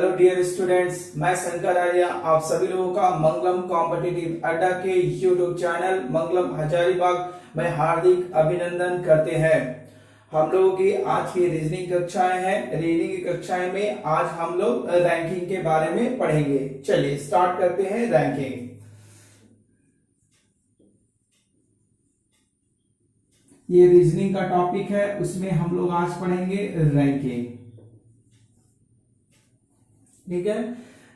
Hello dear students, मैं शंकर आर्य आप सभी लोगों का मंगलम कॉम्पिटिटिव अड्डा के यूट्यूब चैनल मंगलम हजारीबाग में हार्दिक अभिनंदन करते हैं। हम लोगों की आज की रीजनिंग कक्षाएं हैं। रीजनिंग की कक्षाएं में आज हम लोग रैंकिंग के बारे में पढ़ेंगे। चलिए स्टार्ट करते हैं रैंकिंग। ये रीजनिंग का टॉपिक है, उसमें हम लोग आज पढ़ेंगे रैंकिंग, ठीक है,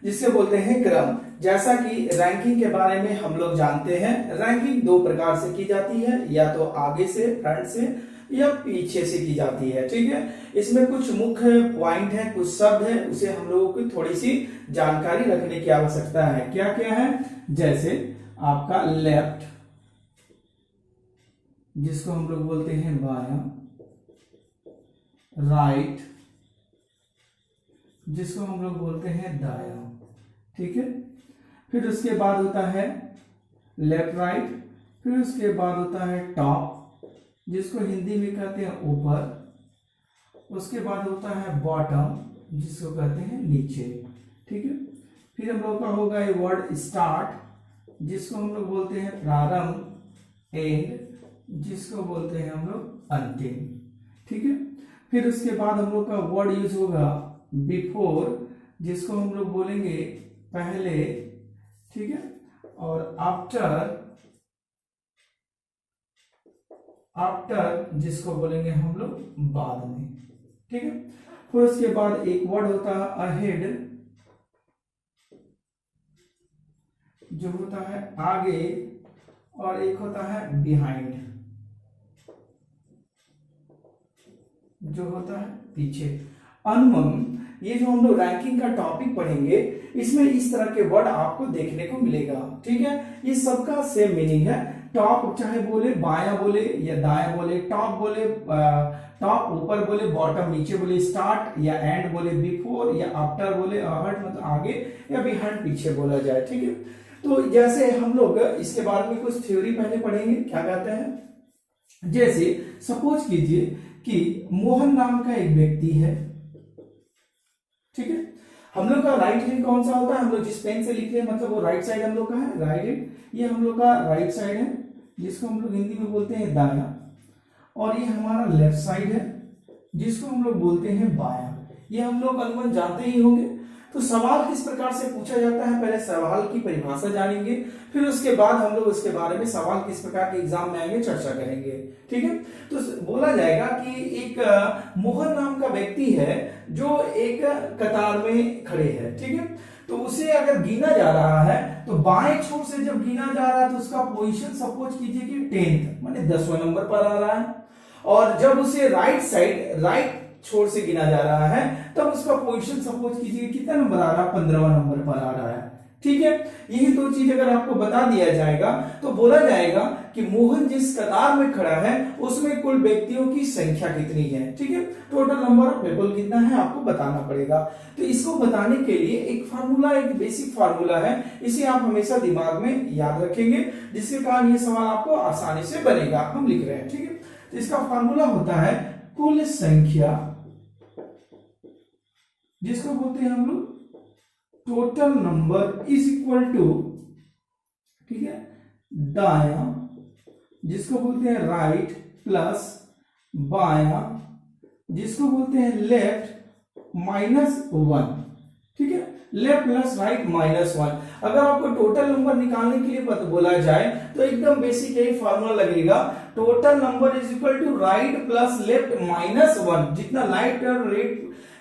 जिससे बोलते हैं क्रम। जैसा कि रैंकिंग के बारे में हम लोग जानते हैं, रैंकिंग दो प्रकार से की जाती है, या तो आगे से फ्रंट से या पीछे से की जाती है, ठीक है। इसमें कुछ मुख्य पॉइंट है, कुछ शब्द है, उसे हम लोगों को थोड़ी सी जानकारी रखने की आवश्यकता है। क्या क्या है? जैसे आपका लेफ्ट, जिसको हम लोग बोलते हैं बायां, राइट, जिसको हम लोग बोलते हैं दायां, ठीक है। फिर उसके बाद होता है लेफ्ट राइट, फिर उसके बाद होता है टॉप, जिसको हिंदी में कहते हैं ऊपर, उसके बाद होता है बॉटम, जिसको कहते हैं नीचे, ठीक है। फिर हम लोग का होगा ये वर्ड स्टार्ट, जिसको हम लोग बोलते हैं प्रारंभ, एंड, जिसको बोलते हैं हम लोग अंतिम, ठीक है। फिर उसके बाद हम लोग का वर्ड यूज होगा बिफोर, जिसको हम लोग बोलेंगे पहले, ठीक है। और आफ्टर, जिसको बोलेंगे हम लोग बाद में, ठीक है। फिर उसके बाद एक वर्ड होता है अहेड, जो होता है आगे, और एक होता है बिहाइंड, जो होता है पीछे। अनुमान, ये जो हम लोग रैंकिंग का टॉपिक पढ़ेंगे, इसमें इस तरह के वर्ड आपको देखने को मिलेगा, ठीक है। ये सबका सेम मीनिंग है। टॉप चाहे बोले बायां बोले या दायां बोले, टॉप बोले टॉप ऊपर बोले, बॉटम नीचे बोले, स्टार्ट या एंड बोले, बिफोर या आफ्टर बोले, अहेड मतलब आगे, या बिहाइंड पीछे बोला जाए, ठीक है। तो जैसे हम लोग इसके बारे में कुछ थ्योरी पहले पढ़ेंगे। क्या कहते हैं? जैसे सपोज कीजिए कि मोहन नाम का एक व्यक्ति है, ठीक है। हम लोग का राइट हैंड कौन सा होता है? हम लोग जिस पेन से लिख रहे हैं, मतलब वो राइट साइड हम लोग का है, राइट हैंड। ये हम लोग का राइट साइड है, जिसको हम लोग हिंदी में बोलते हैं दायां, और ये हमारा लेफ्ट साइड है, जिसको हम लोग बोलते हैं बायां। ये हम लोग अनुमान जानते ही होंगे। तो सवाल किस प्रकार से पूछा जाता है, पहले सवाल की परिभाषा जानेंगे, फिर उसके बाद हम लोग उसके बारे में सवाल किस प्रकार के एग्जाम में आएंगे चर्चा करेंगे, ठीक है। तो बोला जाएगा कि एक मोहन नाम का व्यक्ति है, जो एक कतार में खड़े हैं, ठीक है। तो उसे अगर गिना जा रहा है, तो बाएं छोर से जब गिना जा रहा है, तो उसका पोजीशन सपोज कीजिए कि 10th माने 10वां नंबर पर आ रहा है, और जब उसे राइट साइड राइट छोर से गिना जा रहा है, तब उसका पोजीशन सपोज कीजिए कितना नंबर आ रहा है, 15वां नंबर पर आ रहा है, ठीक है। यही दो चीज अगर आपको बता दिया जाएगा, तो बोला जाएगा कि मोहन जिस कतार में खड़ा है, उसमें कुल व्यक्तियों की संख्या कितनी है, ठीक है। टोटल नंबर ऑफ पीपल कितना है आपको बताना पड़ेगा। तो इसको बताने के लिए एक फार्मूला, एक बेसिक फार्मूला है, इसे आप हमेशा दिमाग में याद रखेंगे, जिसके कारण ये सवाल आपको आसानी से बनेगा। हम लिख रहे हैं, ठीक है। तो इसका फार्मूला होता है कुल संख्या, जिसको बोलते हैं हम लोग total number, is equal to, ठीक है, दायां, जिसको बोलते हैं राइट, प्लस बायां, जिसको बोलते हैं लेफ्ट, -1, ठीक है। Left plus right -1। अगर आपको टोटल नंबर निकालने के लिए बोला जाए, तो एकदम बेसिक यही फार्मूला लगेगा, total number is equal to right plus left -1। जितना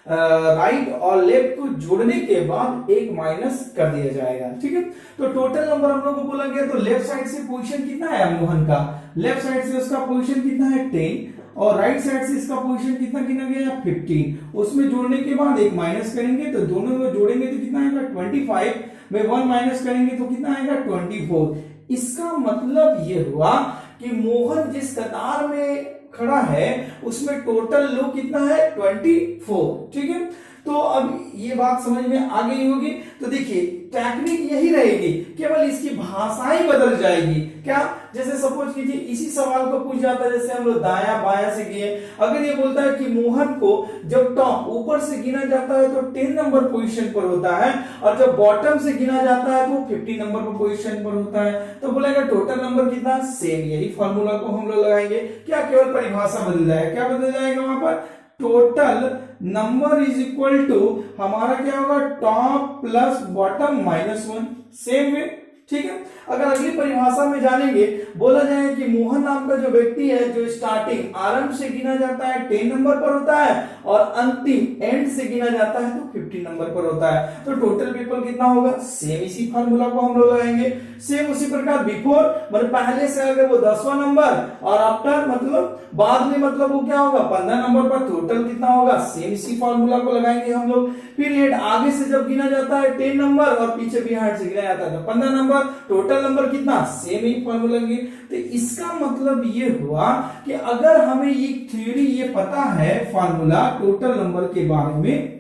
राइट और लेफ्ट को जोड़ने के बाद एक माइनस कर दिया जाएगा, ठीक है। तो टोटल नंबर हम लोग को बोला गया, तो लेफ्ट साइड से पोजीशन कितना है मोहन का, लेफ्ट साइड से उसका पोजीशन कितना है 10, और राइट साइड से इसका पोजीशन कितना गिना गया 15। उसमें जोड़ने के बाद एक माइनस करेंगे, तो दोनों में जोड़ेंगे तो कितना आएगा 25, में 1 माइनस करेंगे तो कितना आएगा 24। इसका मतलब ये हुआ कि मोहन जिस कतार में खड़ा है, उसमें टोटल लोग कितना है 24, ठीक है। तो अब ये बात समझ में आ गई होगी। तो देखिए टेक्निक यही रहेगी, केवल इसकी भाषाएं बदल जाएगी। क्या, जैसे सपोज कीजिए इसी सवाल को पूछ जाता है, जैसे हम लोग दाया बाया से किए, अगर ये बोलता है कि मोहन को जब टॉप ऊपर से गिना जाता है तो 10 नंबर पोजीशन पर होता है, और जब बॉटम से गिना जाता है तो 50 नंबर पर पोजीशन पर होता है, तो बोलेगा टोटल नंबर कितना, सेम। यही फॉर्मूला को हम लोग लगाएंगे। क्या, केवल परिभाषा बदल जाएगा। क्या बदल जाएगा वहां पर, total number is equal to हमारा क्या होगा, top plus bottom minus 1, same way. ठीक है, अगर अगली परिभाषा में जानेंगे, बोला जाए कि मोहन नाम का जो व्यक्ति है, जो स्टार्टिंग आरंभ से गिना जाता है 10 नंबर पर होता है, और अंतिम एंड से गिना जाता है तो 50 नंबर पर होता है, तो टोटल पीपल कितना होगा, सेम इसी फार्मूला को हम लोग लगाएंगे। सेम उसी प्रकार बिफोर मतलब पहले से अगर वो 10वां नंबर, और आफ्टर मतलब बाद में मतलब वो क्या होगा 15 नंबर पर, टोटल कितना होगा, सेम इसी फार्मूला को लगाएंगे हम लोग। पीरियड आगे से जब गिना जाता है 10 नंबर, और पीछे बिहाइंड से गिना जाता है तो 15 नंबर, टोटल नंबर कितना, सेम ही फॉर्मूला लेंगे। तो इसका मतलब ये हुआ कि अगर हमें ये थ्योरी ये पता है फॉर्मूला टोटल नंबर के बारे में,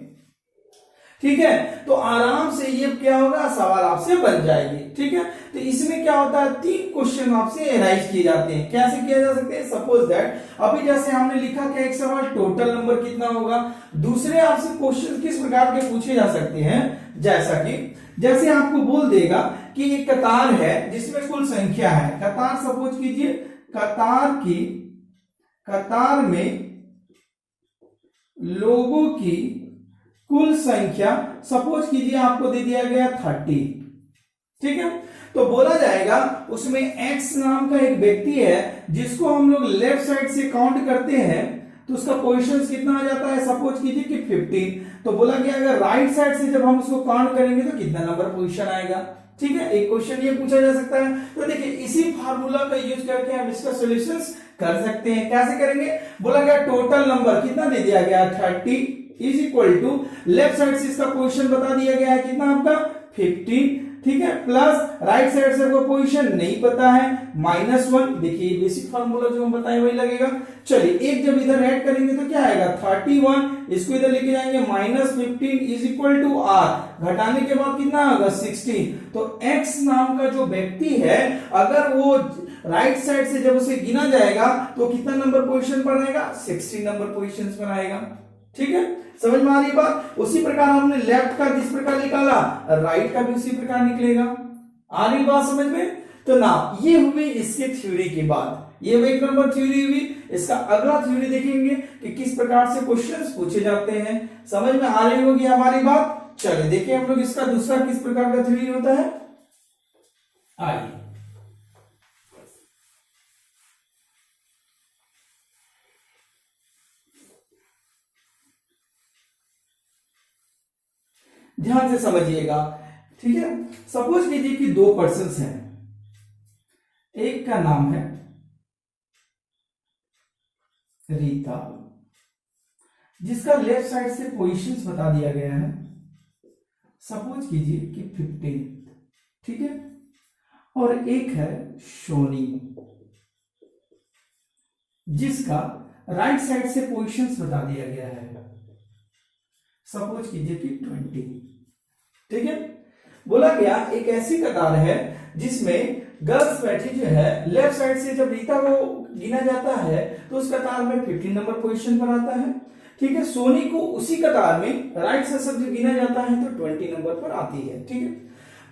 ठीक है, तो आराम से ये क्या होगा, सवाल आपसे बन जाएगी। ठीक है, तो इसमें क्या होता है, 3 क्वेश्चन आपसे एराइज किए जाते हैं। कैसे किया जा सकते हैं, सपोज दैट अभी जैसे हमने लिखा कि एक सवाल टोटल नंबर कितना होगा, दूसरे आपसे क्वेश्चन किस प्रकार के पूछे जा सकते हैं, जैसा कि जैसे आपको बोल देगा कि एक कतार है जिसमें कुल संख्या है, कतार सपोज कीजिए, कतार में लोगों की कुल संख्या सपोज कीजिए आपको दे दिया गया 30। ठीक है, तो बोला जाएगा उसमें x नाम का एक व्यक्ति है जिसको हम लोग लेफ्ट साइड से काउंट करते हैं तो उसका पोजीशन कितना आ जाता है, सपोज कीजिए कि 15। तो बोला गया अगर राइट साइड से जब हम उसको काउंट करेंगे तो कितना नंबर पोजीशन आएगा। ठीक है, एक क्वेश्चन ये पूछा जा सकता है। तो देखिए इसी फार्मूला का यूज करके हम इसका सॉल्यूशंस कर सकते हैं। कैसे करेंगे, बोला गया टोटल नंबर कितना दे दिया गया 30 is equal to left side से इसका पोजीशन बता दिया गया है कितना आपका 15। ठीक है, प्लस राइट साइड से कोई पोजीशन नहीं पता है -1। देखिए बेसिक फार्मूला जो हम बताए वही लगेगा। चलिए एक जब इधर ऐड करेंगे तो क्या आएगा 31, इसको इधर लेके जाएंगे -15 इज इक्वल टू r, घटाने के बाद कितना होगा 16। तो x नाम का जो व्यक्ति है अगर वो राइट साइड से जब उसे गिना जाएगा तो कितना नंबर पोजीशन पर आएगा, 16 नंबर पोजीशन पर आएगा। ठीक है, समझ में आ रही बात। उसी प्रकार हमने लेफ्ट का जिस प्रकार निकाला राइट का भी उसी प्रकार निकलेगा। आ रही बात समझ में। तो ना ये हुई इसके थ्योरी की बात, ये एक नंबर थ्योरी हुई। इसका अगला थ्योरी देखेंगे कि किस प्रकार से क्वेश्चंस पूछे जाते हैं। समझ में आ रही होगी हमारी बात। चलिए देखिए हम लोग इसका दूसरा किस प्रकार का थ्योरी होता है। आइए ध्यान से समझिएगा। ठीक है, सपोज कीजिए कि 2 पर्सन्स हैं, एक का नाम है रीता जिसका लेफ्ट साइड से पोजीशंस बता दिया गया है, सपोज कीजिए कि 15। ठीक है, और एक है सोनी जिसका राइट साइड से पोजीशंस बता दिया गया है, सपोज कीजिए कि 20। ठीक है, बोला गया एक ऐसी कतार है जिसमें गर्ल्स बैठी जो है लेफ्ट साइड से जब रीता को गिना जाता है तो उस कतार में 15 नंबर पोजीशन पर आता है। ठीक है, सोनी को उसी कतार में राइट से जब गिना जाता है तो 20 नंबर पर आती है। ठीक है,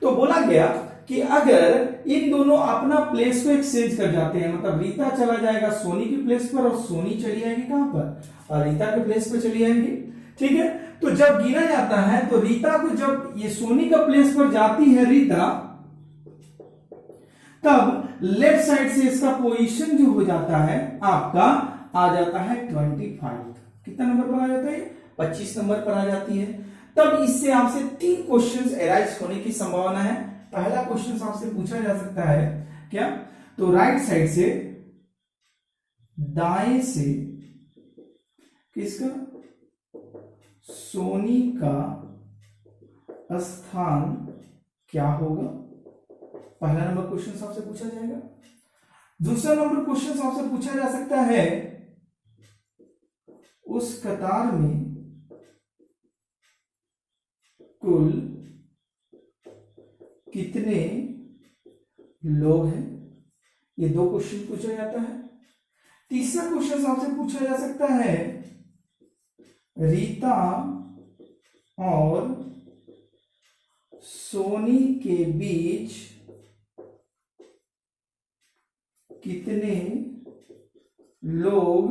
तो बोला गया कि अगर इन दोनों अपना प्लेस को एक्सचेंज कर जाते हैं, मतलब रीता चला जाएगा सोनी की प्लेस पर और सोनी चली आएगी कहां पर, और रीता के प्लेस पर चली आएगी। ठीक है, तो जब गिना जाता है तो रीता को जब ये सोनी का प्लेस पर जाती है रीता, तब लेफ्ट साइड से इसका पोजीशन जो हो जाता है आपका आ जाता है 25। कितना नंबर पर आ जाता है, 25 नंबर पर आ जाती है। तब इससे आपसे 3 क्वेश्चंस अराइज होने की संभावना है। पहला क्वेश्चन आपसे पूछा जा सकता है क्या, तो राइट साइड से दाएं से किसका, सोनी का स्थान क्या होगा, पहला नंबर क्वेश्चन आपसे पूछा जाएगा। दूसरा नंबर क्वेश्चन आपसे पूछा जा सकता है उस कतार में कुल कितने लोग हैं, ये दो क्वेश्चन पूछा जाता है। तीसरा क्वेश्चन आपसे पूछा जा सकता है रीता और सोनी के बीच कितने लोग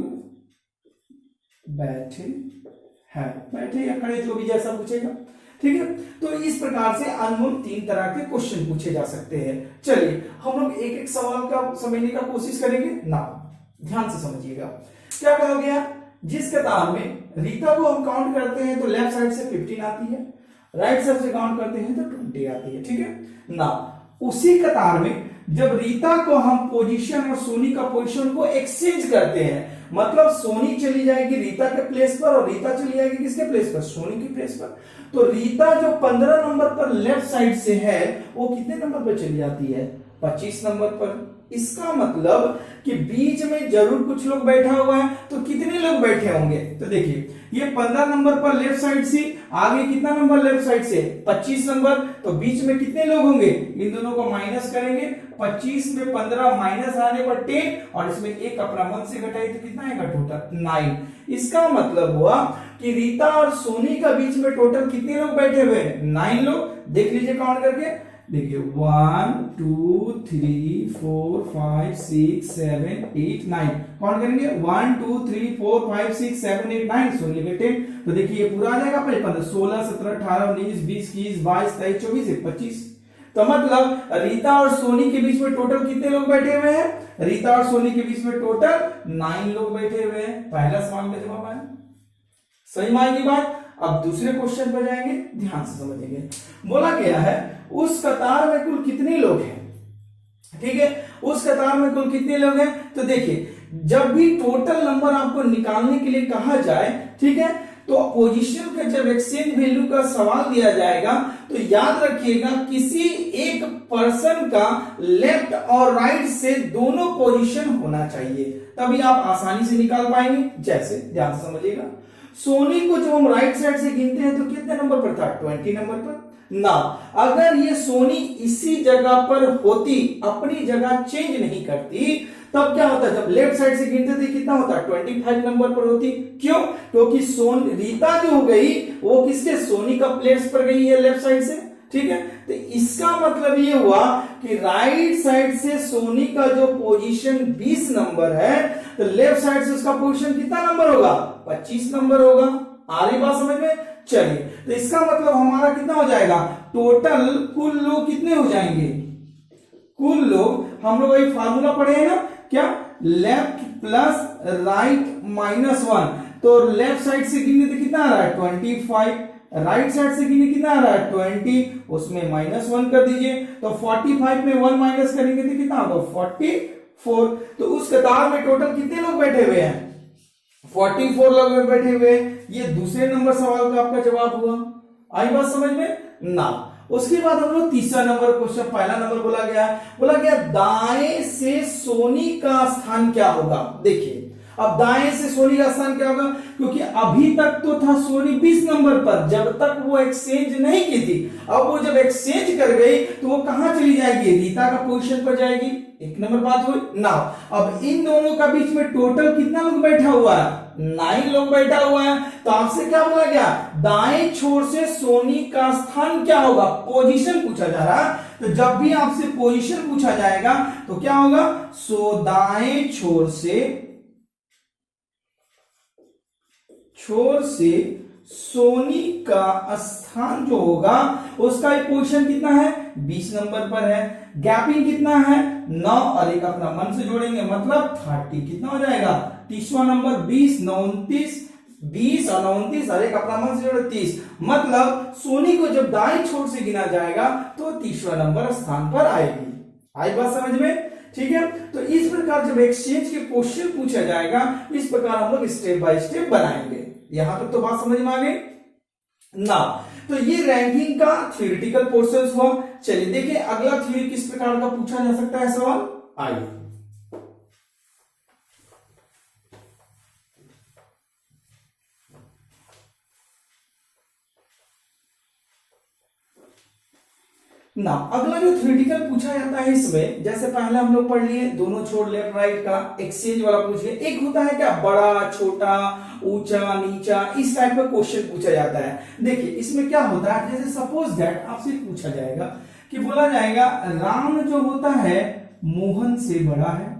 बैठे हैं, बैठे या खड़े, जो भी जैसा पूछेगा। ठीक है, तो इस प्रकार से अनमोल 3 तरह के क्वेश्चन पूछे जा सकते हैं। चलिए हम लोग एक एक सवाल का समझने का कोशिश करेंगे ना, ध्यान से समझिएगा। क्या कहा गया, जिस कतार में रीता को हम काउंट करते हैं तो लेफ्ट साइड से 15 आती है, राइट साइड से काउंट करते हैं तो 20 आती है। ठीक है ना, उसी कतार में जब रीता को हम पोजीशन और सोनी का पोजीशन को एक्सचेंज करते हैं, मतलब सोनी चली जाएगी रीता के प्लेस पर और रीता चली जाएगी किसके प्लेस पर, सोनी के प्लेस पर, तो रीता जो 15 नंबर पर लेफ्ट साइड से है वो कितने नंबर पर चली जाती है, 25 नंबर पर। इसका मतलब कि बीच में जरूर कुछ लोग बैठा हुआ है, तो कितने लोग बैठे होंगे, तो देखिए ये 15 नंबर पर लेफ्ट साइड से, आगे कितना नंबर लेफ्ट साइड से, 25 नंबर, तो बीच में कितने लोग होंगे, इन दोनों को माइनस करेंगे, 25 में 15 माइनस आने पर 10 और इसमें एक अपना मन से घटाए तो कितना आएगा टोटल 9। इसका मतलब हुआ कि रीता और सोनी का बीच में टोटल कितने लोग बैठे हुए हैं, 9 लोग। देख लीजिए काउंट करके, देखिए 1 2 3 4 5 6 7 8 9, काउंट करेंगे 1 2 3 4 5 6 7 8 9, सोनी के 10, तो देखिए ये पूरा आ जाएगा 15 16 17 18 19 20 21 22 23 24 25। तो मतलब रीता और सोनी के बीच में टोटल कितने लोग बैठे हुए हैं, रीता और सोनी के बीच में टोटल 9 लोग बैठे हुए हैं। पहला सवाल का जवाब आया, सही मायने की बात। अब दूसरे क्वेश्चन पर जाएंगे, ध्यान से समझेंगे। बोला गया है उस कतार में कुल कितने लोग हैं, ठीक है, उस कतार में कुल कितने लोग हैं, तो देखिए जब भी टोटल नंबर आपको निकालने के लिए कहा जाए, ठीक है, तो पोजीशन का जब एक्सचेंज वैल्यू का सवाल दिया जाएगा तो याद रखिएगा किसी एक पर्सन का लेफ्ट और राइट से दोनों पोजीशन होना चाहिए, तभी आप आसानी से निकाल पाएंगे। जैसे ध्यान से समझिएगा, सोनी को जब हम राइट साइड से गिनते हैं तो कितने नंबर पर था, 20 नंबर पर ना। अगर ये सोनी इसी जगह पर होती, अपनी जगह चेंज नहीं करती, तब क्या होता, जब लेफ्ट साइड से गिनते थे कितना होता, 25 नंबर पर होती। क्यों, क्योंकि रीता जो हो गई वो किसके, सोनी का प्लेस पर गई है लेफ्ट साइड से। ठीक है, तो इसका मतलब ये हुआ कि राइट साइड से सोनी का जो पोजीशन 20 नंबर है, तो लेफ्ट साइड से उसका पोजीशन कितना नंबर होगा, 25 नंबर होगा। आ रही बात समझ में। चलिए, तो इसका मतलब हमारा कितना हो जाएगा, टोटल कुल लोग कितने हो जाएंगे, कुल लोग, हम लोग ये फार्मूला पढ़े हैं ना, क्या, लेफ्ट प्लस राइट माइनस 1, तो लेफ्ट साइड से गिने तो कितना आ रहा है 25, राइट साइड से गिने कितना आ रहा है 20, उसमें -1 कर दीजिए, तो 45 में 1 माइनस करेंगे तो कितना होगा 44। तो उस कतार में टोटल कितने लोग बैठे हुए हैं, 44 लोग बैठे हुए हैं। ये दूसरे नंबर सवाल का आपका जवाब हुआ। आई बात समझ में ना। उसके बाद हम लोग तीसरा नंबर क्वेश्चन, पहला नंबर बोला गया दाएं से सोनी का स्थान क्या होगा। देखिए अब दाएं से सोनी का स्थान क्या होगा, क्योंकि अभी तक तो था सोनी 20 नंबर पर, जब तक वो एक्सचेंज नहीं की थी। अब वो जब एक्सचेंज कर गई तो वो कहां चली जाएगी, रीता का पोजीशन पर जाएगी। एक नंबर बात हुई ना। अब इन दोनों का बीच में टोटल कितना लोग बैठा हुआ है, 9 लोग बैठा हुआ है। तो आपसे क्या बोला गया, दाएं छोर से सोनी का स्थान क्या होगा, पोजीशन पूछा जा रहा है। तो जब भी आपसे पोजीशन पूछा जाएगा तो क्या होगा, सो दाएं छोर से सोनी का स्थान जो होगा उसका पोजीशन कितना है, 20 नंबर पर है। गैपिंग कितना है 9 और एक अपना मन से जोड़ेंगे मतलब 30, कितना हो जाएगा 30वां नंबर, 20 9 29, 20 और 29 और एक अपना मन से जोड़े 30। मतलब सोनी को जब दाएं छोर से गिना जाएगा तो 30वां नंबर स्थान पर आएगी। आई बात समझ में। ठीक है, तो इस प्रकार जब एक्सचेंज के क्वेश्चन पूछा जाएगा इस प्रकार हम लोग स्टेप बाय स्टेप बनाएंगे। यहां तक तो बात समझ में आ गई ना। तो ये रैंकिंग का थ्योरेटिकल पोर्शन हुआ। चलिए देखिए अगला थ्योरी किस प्रकार का पूछा जा सकता है सवाल। आइए ना अगला जो थ्योरेटिकल पूछा जाता है इसमें, जैसे पहले हम लोग पढ़ लिए दोनों छोर लेफ्ट राइट का एक्सचेंज वाला पूछ लिया। एक होता है क्या बड़ा छोटा ऊंचा नीचा, इस टाइप का क्वेश्चन पूछा जाता है। देखिए इसमें क्या होता है, जैसे सपोज दैट आपसे पूछा जाएगा कि बोला जाएगा राम जो होता है मोहन से बड़ा है,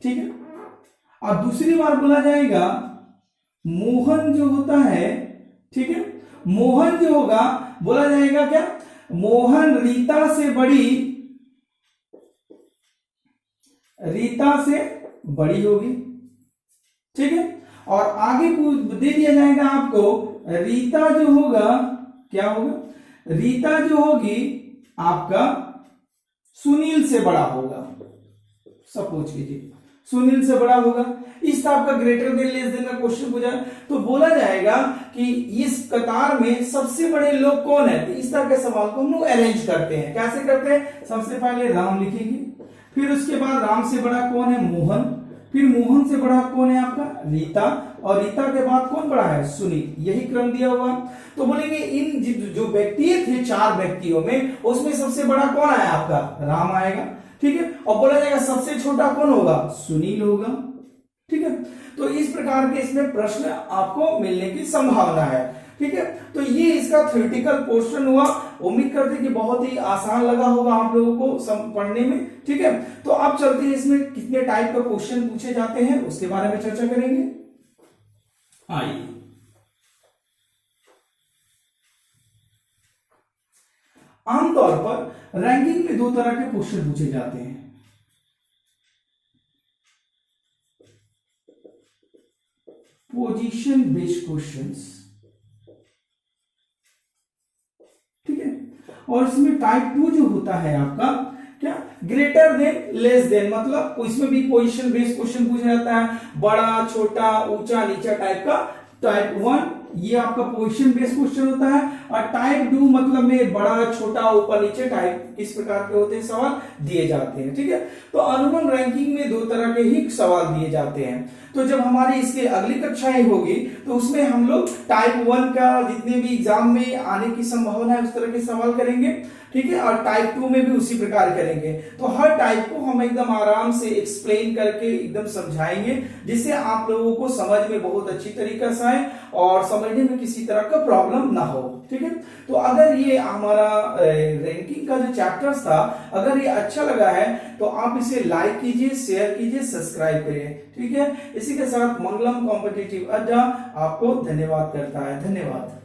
ठीक है, और दूसरी बार बोला जाएगा मोहन जो होता है, ठीक है, मोहन जो होगा बोला जाएगा क्या, मोहन रीता से बड़ी होगी, ठीक है, और आगे दे दिया जाएगा आपको रीता जो होगा क्या होगा, रीता जो होगी आपका सुनील से बड़ा होगा, सपोज कीजिए सुनील से बड़ा होगा। इस टाइप का ग्रेटर देन लेस देन का क्वेश्चन पूछा तो बोला जाएगा कि इस कतार में सबसे बड़े लोग कौन है। तो इस तरह के सवाल को हम लोग अरेंज करते हैं। कैसे करते हैं, सबसे पहले राम लिखेंगे, फिर उसके बाद राम से बड़ा कौन है मोहन, फिर मोहन से बड़ा कौन है आपका रीता, और रीता के बाद कौन बड़ा है सुनील, यही क्रम दिया हुआ। तो बोलेंगे इन जो व्यक्ति थे 4 व्यक्तियों में उसमें सबसे बड़ा कौन आया आपका राम आएगा, ठीक है, और बोला जाएगा सबसे छोटा कौन होगा सुनील होगा, ठीक है। तो इस प्रकार के इसमें प्रश्न आपको मिलने की संभावना है, ठीक है। तो ये इसका थ्योरेटिकल पोर्शन हुआ। उम्मीद करते कि बहुत ही आसान लगा होगा आप लोगों को पढ़ने में, ठीक है। तो अब चलते हैं इसमें कितने टाइप का क्वेश्चन पूछे जाते हैं उसके बारे में चर्चा करेंगे। आइए आमतौर पर रैंकिंग में 2 तरह के क्वेश्चन पूछे जाते हैं। पोजीशन बेस्ड क्वेश्चंस, ठीक है, और इसमें टाइप 2 जो होता है आपका क्या ग्रेटर देन लेस देन, मतलब इसमें भी पोजीशन बेस्ड क्वेश्चन पूछा जाता है, बड़ा छोटा ऊंचा नीचा टाइप का। टाइप 1 ये आपका पोजीशन बेस्ड क्वेश्चन होता है, और टाइप 2 मतलब में बड़ा छोटा ऊपर नीचे टाइप इस प्रकार के होते हैं सवाल दिए जाते हैं, ठीक है। तो अनुमान रैंकिंग में 2 तरह के ही सवाल दिए जाते हैं। तो जब हमारी इसके अगली कक्षाएं होगी तो उसमें हम लोग टाइप 1 का जितने भी एग्जाम में आने की संभावना है उस तरह के सवाल करेंगे, ठीक है, और टाइप 2 में भी उसी प्रकार करेंगे। तो हर टाइप को हम एकदम आराम से एक्सप्लेन करके एकदम समझाएंगे जिससे आप लोगों को समझ में बहुत अच्छी तरीके से आए और समझने में किसी तरह का प्रॉब्लम ना हो, ठीक है। तो अगर ये हमारा रैंकिंग का जो चैप्टर्स था अगर ये अच्छा लगा है तो आप इसे लाइक कीजिए, शेयर कीजिए, सब्सक्राइब करिए, ठीक है। इसी के साथ मंगलम कॉम्पिटिटिव अड्डा आपको धन्यवाद करता है। धन्यवाद।